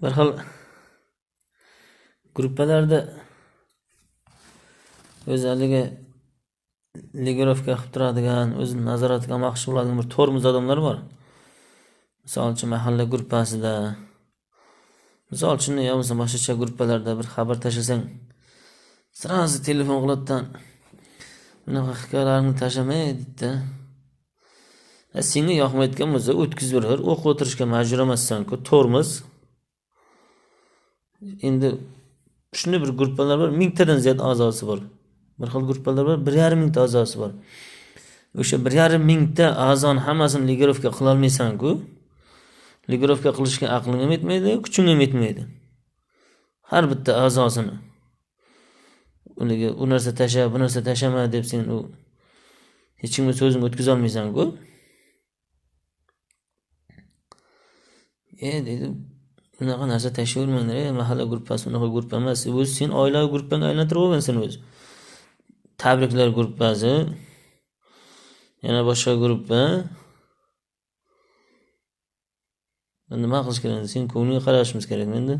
bir xil gruppalarda o'zlariga legirovka qilib turadigan, o'zini nazorat qilmoqchi bo'ladigan bir tormoz odamlar bor. Misol uchun mahalla gruppasida, misol uchun yo bo'lmasa boshqa gruppalarda bir xabar tashlasang, sразу telefon qiladidan bunaqa hikoyalarni tashamay deydi. Senga yoqmayotgan bo'lsa o'tkazib ber, o'qib o'tirishga majbur emassan-ku, tormoz. Endi shunday bir gruppalar bor, 1000 tadan ziyod a'zosi bor. Bir xil gruppalar bor, 1,5 mingta a'zosi bor. O'sha 1,5 mingta a'zoni hammasini legirovka qila olmaysan-ku. Legirovka qilishga aqling ham yetmaydi, kuching ham yetmaydi. Har bitta a'zosini ularga u narsa tasha, bu narsa tashama deb sen u hech kimga so'zingni o'tkaza olmaysan-ku. Deydi, bunaqa narsa tashavermanglar, mahalla gruppasi unaqa gruppa emas. O'zi sen oilaviy gruppanga aylantirib olgansan o'zi. Tabriklar gruppasi, yana boshqa gruppa. Nima qilish kerak? Sen ko'ngliga qarashimiz kerak endi.